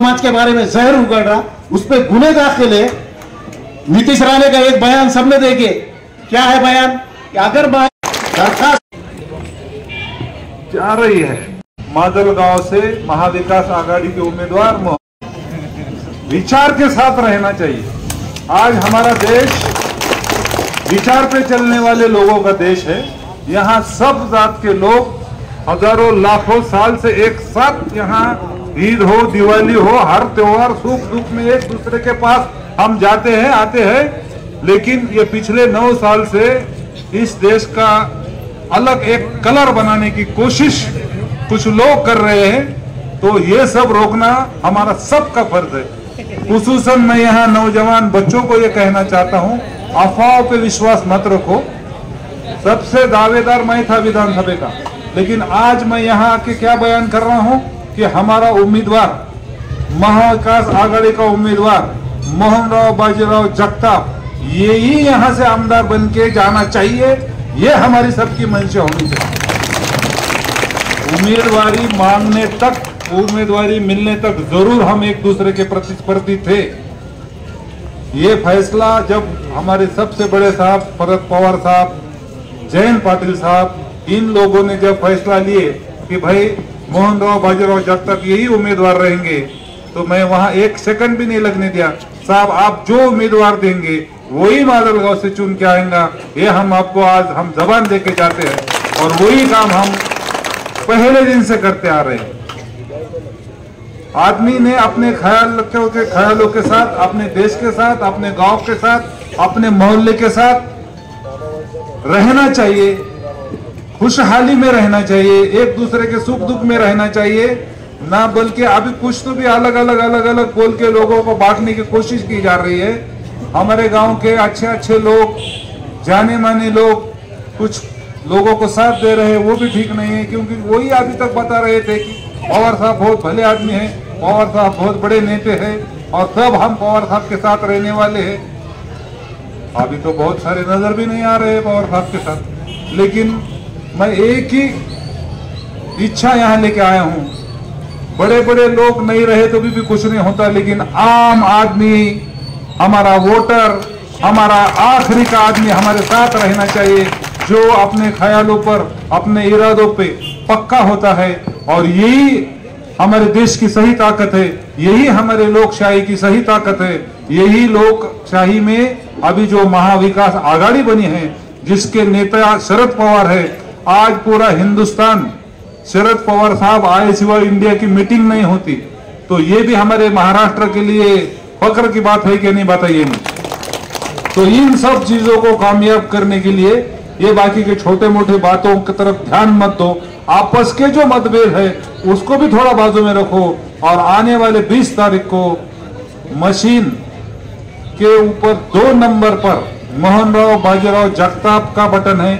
समाज के बारे में जहर उगड़ रहा, उस पर गुने दाखिल है। नीतीश राणे का एक बयान सबने देखे, क्या है बयान कि अगर दरखास्त जा रही है माजलगांव से महाविकास आघाड़ी के उम्मीदवार विचार के साथ रहना चाहिए। आज हमारा देश विचार पे चलने वाले लोगों का देश है। यहाँ सब जात के लोग हजारों लाखों साल से एक साथ यहाँ ईद हो, दिवाली हो, हर त्योहार सुख दुख में एक दूसरे के पास हम जाते हैं, आते हैं। लेकिन ये पिछले 9 साल से इस देश का अलग एक कलर बनाने की कोशिश कुछ लोग कर रहे हैं, तो ये सब रोकना हमारा सबका फर्ज है। खुसूसन मैं यहाँ नौजवान बच्चों को ये कहना चाहता हूँ, अफवाहों पे विश्वास मत रखो। सबसे दावेदार मैं था विधानसभा का, लेकिन आज मैं यहाँ आके क्या बयान कर रहा हूँ कि हमारा उम्मीदवार, महाविकास आघाड़ी का उम्मीदवार मोहनराव बाजीराव जगताप, यही यहाँ से आमदार बन के जाना चाहिए। ये हमारी सबकी मंशा होनी चाहिए। उम्मीदवारी मांगने तक, उम्मीदवारी मिलने तक जरूर हम एक दूसरे के प्रतिस्पर्धी थे। ये फैसला जब हमारे सबसे बड़े साहब शरद पवार साहब, जयंत पाटिल साहब, इन लोगों ने जब फैसला लिए कि भाई मोहनराव बाजीराव जगताप यही उम्मीदवार रहेंगे, तो मैं वहां एक सेकंड भी नहीं लगने दिया। साहब आप जो उम्मीदवार देंगे वही माजलगांव से चुन के आएगा, ये हम आपको आज हम जबान देके जाते हैं और वही काम हम पहले दिन से करते आ रहे हैं। आदमी ने अपने ख्यालों के साथ, अपने देश के साथ, अपने गांव के साथ, अपने मोहल्ले के साथ रहना चाहिए, खुशहाली में रहना चाहिए, एक दूसरे के सुख दुख में रहना चाहिए ना, बल्कि अभी कुछ तो भी अलग अलग बोल के लोगों को बांटने की कोशिश की जा रही है। हमारे गांव के अच्छे लोग, जाने माने लोग कुछ लोगों को साथ दे रहे हैं, वो भी ठीक नहीं है, क्योंकि वही अभी तक बता रहे थे कि पवार साहब बहुत भले आदमी हैं, पवार साहब बहुत बड़े नेता हैं और सब हम पवार साहब के साथ रहने वाले हैं। अभी तो बहुत सारे नजर भी नहीं आ रहे पवार साहब के साथ, लेकिन मैं एक ही इच्छा यहाँ लेके आया हूँ। बड़े बड़े लोग नहीं रहे तो भी कुछ नहीं होता, लेकिन आम आदमी, हमारा वोटर, हमारा आखिरी का आदमी हमारे साथ रहना चाहिए, जो अपने ख्यालों पर, अपने इरादों पे पक्का होता है। और यही हमारे देश की सही ताकत है, यही हमारे लोकशाही की सही ताकत है। यही लोकशाही में अभी जो महाविकास आघाड़ी बनी है, जिसके नेता शरद पवार है, आज पूरा हिंदुस्तान शरद पवार साहब आए सिवाय इंडिया की मीटिंग नहीं होती। तो ये भी हमारे महाराष्ट्र के लिए फख्र की बात है कि नहीं, बताइए। तो इन सब चीजों को कामयाब करने के लिए ये बाकी के छोटे मोटे बातों की तरफ ध्यान मत दो, आपस के जो मतभेद है उसको भी थोड़ा बाजू में रखो। और आने वाले 20 तारीख को मशीन के ऊपर 2 नंबर पर मोहनराव बाजीराव जगताप का बटन है।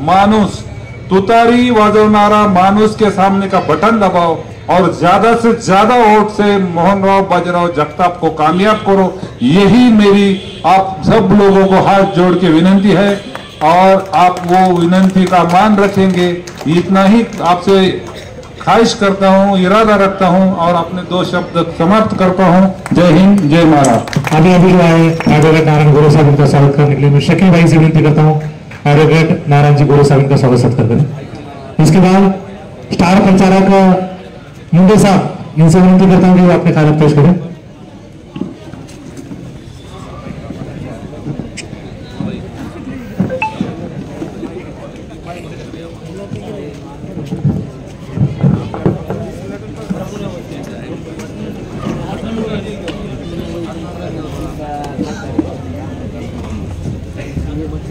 मानुस, तुतारी वाजवनारा मानुस के सामने का बटन दबाओ और ज्यादा से ज्यादा वोट से मोहनराव बाजीराव जगताप को कामयाब करो। यही मेरी आप सब लोगों को हाथ जोड़ के विनती है और आप वो विनती का मान रखेंगे, इतना ही आपसे ख्वाहिश करता हूँ, इरादा रखता हूँ और अपने 2 शब्द समाप्त करता हूँ। जय हिंद, जय महाराष्ट्र। अभी जो है एडवोकेट नारायण गोरे साहब इनका स्वागत करने के लिए मैं शकील भाई से विनती करता हूँ, एडवोकेट नारायण जी गोरे साहब इनका स्वागत सत्कार करें। इसके बाद स्टार प्रचारक मुंडे साहब, इनसे विनती करता हूँ कि वो अपने ख्याल पेश करें।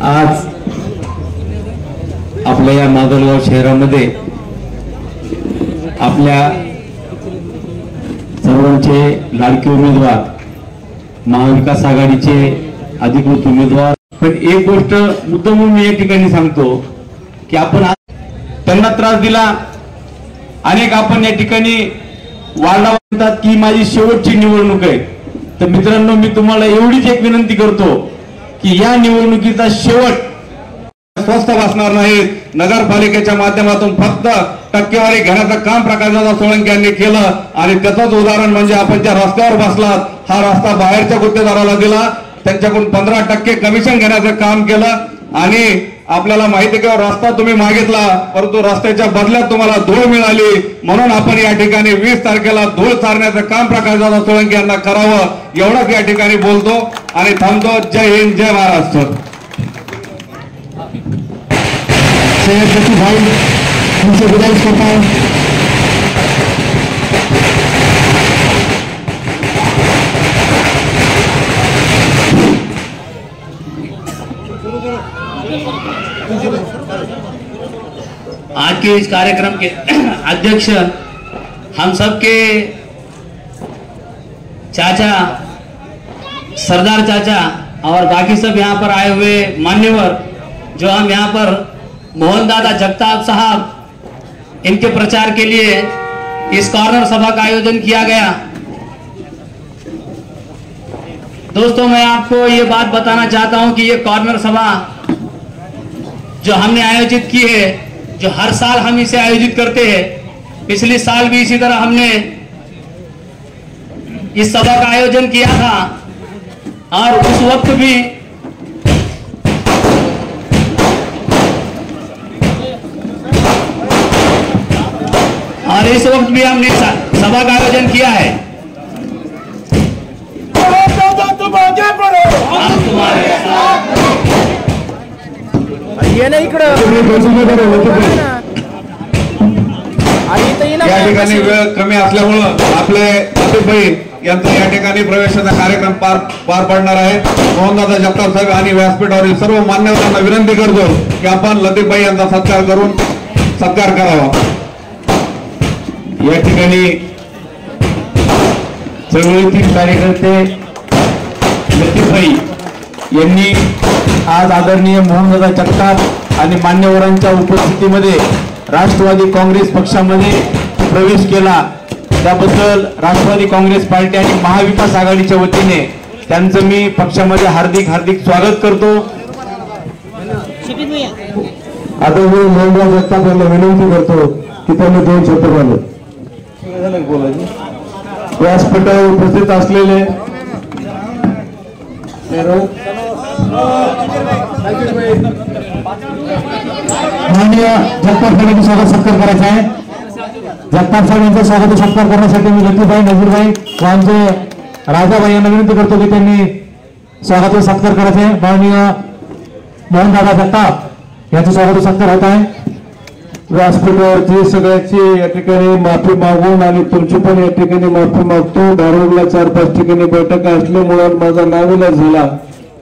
आज आपल्या या माजलगाव शहरामध्ये आपल्या सर्वांचे लाडके उमेदवार, महाविकास आघाडीचे अधिकृत उमेदवार। पण एक गोष्ट मुद्दाम मी या ठिकाणी सांगतो की आपण त्यांना त्रास दिला, अनेक आपण या ठिकाणी वारंवार म्हणतात की माझी शेवटची निवडणूक आहे। तर मित्रांनो, मी तुम्हाला एवढीच एक विनंती करतो की या निवडणुकीचा शेवट स्वस्थ बसणार नाहीत। नगरपालिकेच्या माध्यमातून फक्त टक्केवारी घेण्याचं काम प्रकाशदादा सोळंके यांनी केलं आणि त्याचंच उदाहरण म्हणजे आपण ज्या रस्त्यावर बसलात, हा रस्ता बाहेरच्या गुत्तेदाराला दिला, त्यांच्याकडून 15% कमिशन घेण्याचं काम केलं आणि आपल्याला माहिती आहे की रस्ता तुम्ही मागितला परंतु रस्त्याच्या बदल्यात तुम्हाला धूळ मिळाली, म्हणून आपण या ठिकाणी 20 तारखेला धूळ सारण्याचं काम प्रकाशदादा सोळंके यांना करावं एवढंच या ठिकाणी बोलतो आणि थांबतो। जय हिंद, जय महाराष्ट्र। भाई उनसे गुजारिश करता हूं आज के इस कार्यक्रम के अध्यक्ष हम सबके चाचा सरदार चाचा और बाकी सब यहाँ पर आए हुए मान्यवर, जो हम यहाँ पर मोहन दादा जगताप साहब इनके प्रचार के लिए इस कॉर्नर सभा का आयोजन किया गया। दोस्तों, मैं आपको ये बात बताना चाहता हूं कि ये कॉर्नर सभा जो हमने आयोजित की है, जो हर साल हम इसे आयोजित करते हैं, पिछले साल भी इसी तरह हमने इस सभा का आयोजन किया था और उस वक्त भी हमने सभा का आयोजन किया है। ये नाही इकडं या ठिकाणी वेळ कमी असल्यामुळं आपले लतीफभाई यांचा या ठिकाणी प्रवेशाचा कार्यक्रम पार पडणार आहे। मोहनदादा जगताप साहेब आणि व्यासपीठावरील सर्व मान्यवरांना विनंती करतो की आपण लतीफभाई यांचा सत्कार करावा। या ठिकाणी चळवळीतील कार्यकर्ते लतीफभाई यांनी आज आदरणीय मोहनदादा जगताप आणि मान्यवरांच्या उपस्थितीमध्ये राष्ट्रवादी काँग्रेस पक्षामध्ये प्रवेश केला, त्याबद्दल राष्ट्रवादी काँग्रेस पार्टी आणि महाविकास आघाडीच्या वतीने त्यांचं मी पक्षामध्ये हार्दिक स्वागत करतो। आता मी मोहनदादा जगताप यांना विनंती करतो की त्यांनी 2 शब्द बोलावे। व्यासपीठावर उपस्थित असलेले माननीय जगताप साहेबांचं स्वागत सत्कार करायचा आहे। जगताप साहेबांचा स्वागत सत्कार करण्यासाठी मी लतीफभाई नजीरभाई व आमचे राजाभाई यांना विनंती करतो की त्यांनी स्वागत सत्कार करायचा आहे। माननीय मोहनदादा जगताप यांचा स्वागत सत्कार होत आहे। व्यासपीठावरती सगळ्याची या ठिकाणी माफी मागून आणि तुमची पण या ठिकाणी माफी मागतो। धारूरला 4-5 ठिकाणी बैठका असल्यामुळे माझा नाविलाज झाला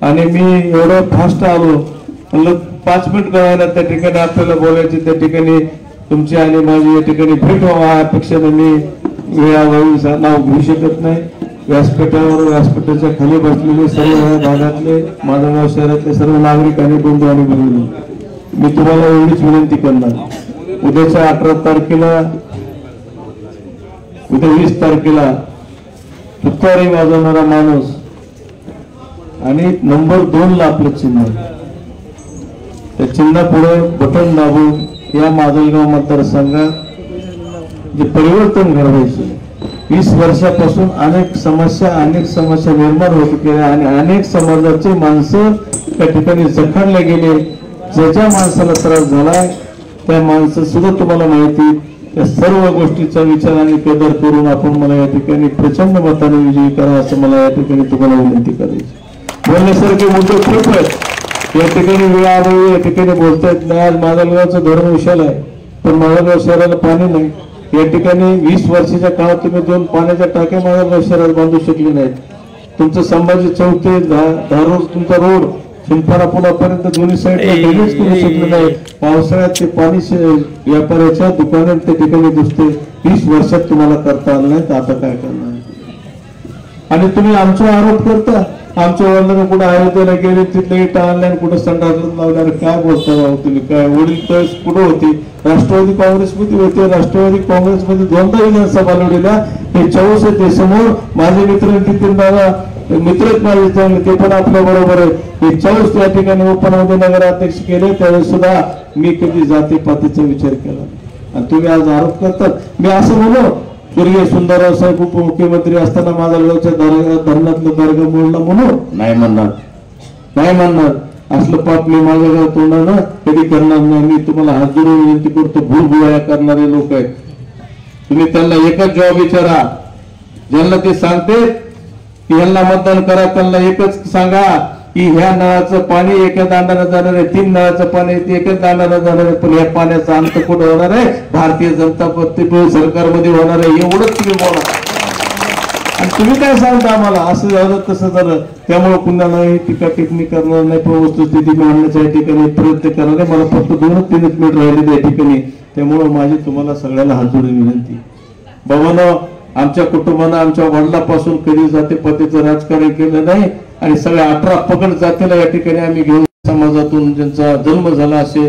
आणि मी एवढं फास्ट आलो, म्हणलं 5 मिनिट करायला त्या ठिकाणी आपल्याला बोलायची, त्या ठिकाणी तुमची आणि माझी या ठिकाणी भेट व्हावा अपेक्षेने मी वेळावेळी नाव घेऊ शकत नाही। व्यासपीठावर व्यासपीठाच्या खाली बसलेले सर्व भागातले माधवगाव शहरातले सर्व नागरिक आणि बंधू आणि भगिनी, मी तुम्हाला एवढीच विनंती करणार, उद्याच्या 18 तारखेला उद्या 20 तारखेला तुतारी वाजवणारा माणूस आणि नंबर 2 ला आपलं चिन्ह, त्या चिन्हा पुढे बटन दाबून या माजलगाव मतदारसंघात जे परिवर्तन घडवायचे, 20 वर्षापासून अनेक समस्या निर्माण होत गेल्या आणि अनेक समाजाचे माणसं त्या ठिकाणी जखडले गेले। ज्या माणसाला त्रास झालाय त्या माणसं सुद्धा तुम्हाला माहिती, त्या सर्व गोष्टीचा विचार आणि कदर करून आपण मला या ठिकाणी प्रचंड मताने विजयी करा असं मला या ठिकाणी तुम्हाला विनंती करायची। बोलण्यासारखे मुद्दे खूप आहेत, या ठिकाणी वेळावेळी या ठिकाणी बोलतायत नाही। आज माजलगावचं धरण विशाल आहे पण माजलगाव शहराला पाणी नाही। या ठिकाणी 20 वर्षाच्या काळात तुम्ही 2 पाण्याच्या टाक्या माजलगाव शहरात बांधू शकले नाहीत। तुमचं संभाजी चौक ते धारूर तुमचा रोड शिंदपाडा पुलापर्यंत दोन्ही साईडला ड्रेनेज करू शकले नाही। पावसाळ्यात ते पाणी व्यापाऱ्याच्या दुकानात त्या ठिकाणी दिसते, 20 वर्षात तुम्हाला करता आलं नाही, तर आता काय करणार? आणि तुम्ही आमचा आरोप करता, आमच्या वडिलांना कुठे अयोध्येला गेले तिथले इटा ऑनलाईन कुठे संडासला लावणार, काय बोलता भाऊ तुम्ही? काय वडील तर कुठे होते? राष्ट्रवादी काँग्रेसमध्ये होते, राष्ट्रवादी काँग्रेसमध्ये 2दा विधानसभा लढवल्या। हे 64 समोर माझे मित्र नितीन दादा मित्रच माझे चांगले ते पण आपल्या बरोबर आहे. 44 त्या ठिकाणी उपनगर नगराध्यक्ष केले त्यावेळेस सुद्धा मी कधी जातीपातीचा विचार केला आणि तुम्ही आज आरोप करतात. मी असं म्हणू स्वर्गीय सुंदरराव साहेब उपमुख्यमंत्री असताना माझा लोकच्या धरणातलं दर्गा मोडला म्हणून नाही म्हणणार असलं पाप मी माझ्या तोंडानं कधी करणार नाही. मी तुम्हाला हात जोडून विनंती करतो, भूलभुवया करणारे लोक आहेत तुम्ही त्यांना एकच जॉब विचारा ज्यांना ते सांगते की यांना मतदान करा त्यांना एकच सांगा की ह्या नळाचं पाणी एका दांडाने जाणार आहे, 3 नळाचं पाणी एकच दांडाने जाणार आहे, पण या पाण्याचा अंत कुठं होणार आहे? भारतीय जनता पक्ष सरकारमध्ये होणार आहे. एवढंच तुम्ही बोला आणि तुम्ही काय सांगता आम्हाला असं झालं तसं झालं. त्यामुळे कुणालाही टीका टिप्पणी करणार नाही, पण वस्तुस्थिती मांडण्याच्या ठिकाणी प्रयत्न करणार नाही. मला फक्त 2-3 मिनिट राहिले त्या ठिकाणी. त्यामुळे माझी तुम्हाला सगळ्यांना हात जोडून विनंती, बाबांनो आमच्या कुटुंबानं आमच्या वडिलापासून कधी जातीपातीचं राजकारण केलं नाही आणि सगळ्या 18 पगड जातीला या ठिकाणी आम्ही घेऊन समाजातून ज्यांचा जन्म झाला असे